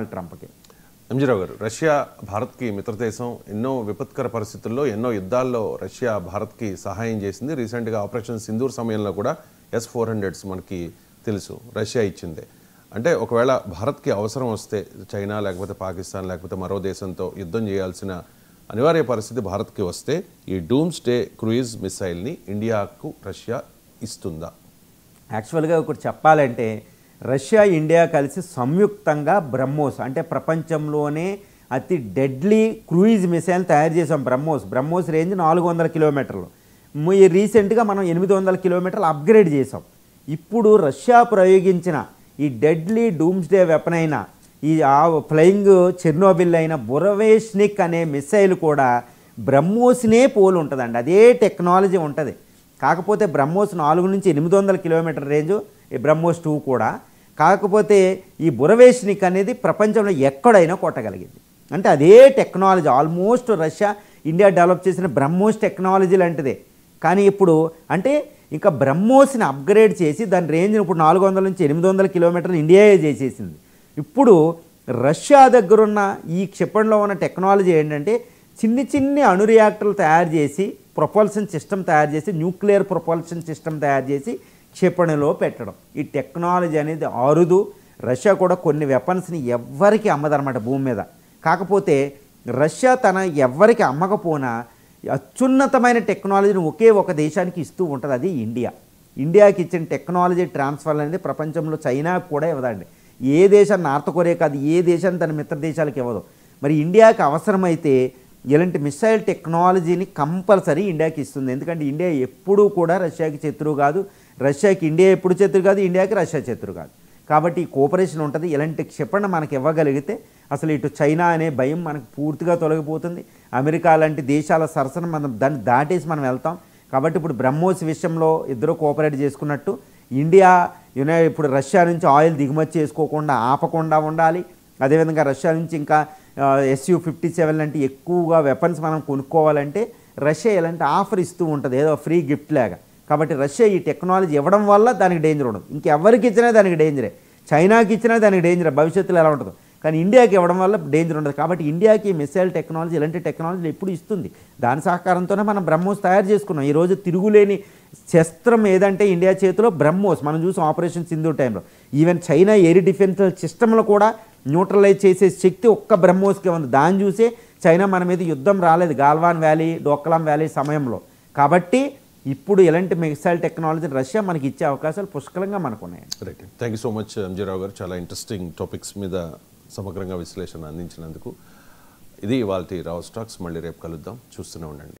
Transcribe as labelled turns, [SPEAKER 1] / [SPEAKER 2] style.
[SPEAKER 1] ట్రంప్కి.
[SPEAKER 2] ఎంజీరావు గారు, రష్యా భారత్కి మిత్రదేశం. ఎన్నో విపత్కర పరిస్థితుల్లో ఎన్నో యుద్ధాల్లో రష్యా భారత్కి సహాయం చేసింది. రీసెంట్గా ఆపరేషన్ సింధూర్ సమయంలో కూడా S-400s మనకి తెలుసు రష్యా ఇచ్చిందే. అంటే ఒకవేళ భారత్కి అవసరం వస్తే చైనా లేకపోతే పాకిస్తాన్ లేకపోతే మరో దేశంతో యుద్ధం చేయాల్సిన అనివార్య పరిస్థితి భారత్కి వస్తే ఈ డూమ్స్డే క్రూయిజ్ మిసైల్ని ఇండియాకు రష్యా ఇస్తుందా?
[SPEAKER 1] యాక్చువల్గా ఒకటి చెప్పాలంటే రష్యా ఇండియా కలిసి సంయుక్తంగా బ్రహ్మోస్ అంటే ప్రపంచంలోనే అతి డెడ్లీ క్రూయిజ్ మిసైల్ తయారు చేసాం. బ్రహ్మోస్ రేంజ్ 400 కిలోమీటర్లు. రీసెంట్గా మనం 800 కిలోమీటర్లు అప్గ్రేడ్ చేసాం. ఇప్పుడు రష్యా ప్రయోగించిన ఈ డెడ్లీ డూమ్స్డే వెపన్ అయిన ఈ ఫ్లయింగ్ చెర్నోబిల్ అయిన బురవేష్నిక్ అనే మిసైల్ కూడా బ్రహ్మోస్నే పోలి ఉంటుందండి. అదే టెక్నాలజీ ఉంటుంది. కాకపోతే బ్రహ్మోస్ 4 నుంచి 800 కిలోమీటర్ రేంజు, ఈ బ్రహ్మోస్ 2 కూడా. కాకపోతే ఈ బురవేష్నిక్ అనేది ప్రపంచంలో ఎక్కడైనా కొట్టగలిగింది. అంటే అదే technology almost Russia India develop చేసిన బ్రహ్మోస్ టెక్నాలజీ లాంటిదే. కానీ ఇప్పుడు అంటే ఇంకా బ్రహ్మోస్ని అప్గ్రేడ్ చేసి దాని రేంజ్ని ఇప్పుడు 400 నుంచి 800 కిలోమీటర్లు ఇండియాయే చేసేసింది. ఇప్పుడు రష్యా దగ్గరున్న ఈ క్షిపణిలో ఉన్న టెక్నాలజీ ఏంటంటే చిన్ని అణు రియాక్టర్లు తయారు చేసి ప్రొపల్షన్ సిస్టమ్ తయారు చేసి న్యూక్లియర్ ప్రొపల్షన్ సిస్టమ్ తయారు చేసి క్షిపణిలో పెట్టడం. ఈ టెక్నాలజీ అనేది అరుదు. రష్యా కూడా కొన్ని వెపన్స్ని ఎవ్వరికి అమ్మదన్నమాట భూమి మీద. కాకపోతే రష్యా తన ఎవ్వరికి అమ్మకపోయినా అత్యున్నతమైన టెక్నాలజీని ఒకే ఒక దేశానికి ఇస్తూ ఉంటుంది, అది ఇండియా. ఇండియాకి ఇచ్చిన టెక్నాలజీ ట్రాన్స్ఫర్ అనేది ప్రపంచంలో చైనాకు కూడా ఇవ్వదండి. ఏ దేశం, నార్త్ కొరియా కాదు, ఏ దేశాన్ని తన మిత్ర దేశాలకు ఇవ్వదు. మరి ఇండియాకి అవసరమైతే ఇలాంటి మిసైల్ టెక్నాలజీని కంపల్సరీ ఇండియాకి ఇస్తుంది. ఎందుకంటే ఇండియా ఎప్పుడూ కూడా రష్యాకి శత్రువు కాదు, రష్యాకి ఇండియా ఎప్పుడు శత్రువు కాదు, ఇండియాకి రష్యా శత్రువు కాదు. కాబట్టి ఈ కోఆపరేషన్ ఉంటుంది. ఇలాంటి క్షిపణి మనకి ఇవ్వగలిగితే అసలు ఇటు చైనా అనే భయం మనకు పూర్తిగా తొలగిపోతుంది. అమెరికా లాంటి దేశాల సరసన మనం దాన్ని దాటేసి మనం వెళ్తాం. కాబట్టి ఇప్పుడు బ్రహ్మోస్ విషయంలో ఇద్దరు కోఆపరేట్ చేసుకున్నట్టు ఇండియా ఇప్పుడు రష్యా నుంచి ఆయిల్ దిగుమతి చేసుకోకుండా ఆపకుండా ఉండాలి. అదేవిధంగా రష్యా నుంచి ఇంకా Su-57 లాంటి ఎక్కువగా వెపన్స్ మనం కొనుక్కోవాలంటే రష్యా ఇలాంటి ఆఫర్ ఇస్తూ ఉంటుంది, ఏదో ఫ్రీ గిఫ్ట్ లాగా. కాబట్టి రష్యా ఈ టెక్నాలజీ ఇవ్వడం వల్ల దానికి డేంజర్ ఉండదు. ఇంకెవరికి ఇచ్చినా దానికి డేంజరే, చైనాకి ఇచ్చినా దానికి డేంజరే, భవిష్యత్తులో ఎలా ఉంటుందో. కానీ ఇండియాకి ఇవ్వడం వల్ల డేంజర్ ఉండదు. కాబట్టి ఇండియాకి మిసైల్ టెక్నాలజీ ఇలాంటి టెక్నాలజీలు ఎప్పుడు ఇస్తుంది. దాని సహకారంతోనే మనం బ్రహ్మోస్ తయారు చేసుకున్నాం. ఈరోజు తిరుగులేని శస్త్రం ఏదంటే ఇండియా చేతిలో బ్రహ్మోస్. మనం చూసాం ఆపరేషన్ సింధూర్ టైంలో. ఈవెన్ చైనా ఎయిర్ డిఫెన్స్ సిస్టమ్లో కూడా న్యూట్రలైజ్ చేసే శక్తి ఒక్క బ్రహ్మోస్కే ఉంది. దాన్ని చూసే చైనా మన మీద యుద్ధం రాలేదు గాల్వాన్ వ్యాలీ, డోక్లాం వ్యాలీ సమయంలో. కాబట్టి ఇప్పుడు ఇలాంటి మిసైల్ టెక్నాలజీ రష్యా మనకి ఇచ్చే అవకాశాలు పుష్కలంగా మనకు ఉన్నాయి.
[SPEAKER 2] Right, thank you so much MG Rao గారు. చాలా ఇంట్రెస్టింగ్ టాపిక్స్ మీద సమగ్రంగా విశ్లేషణ అందించినందుకు. ఇది ఇవాల్టి రావు స్టాక్స్. మళ్ళీ రేపు కలుద్దాం. చూస్తూనే ఉండండి.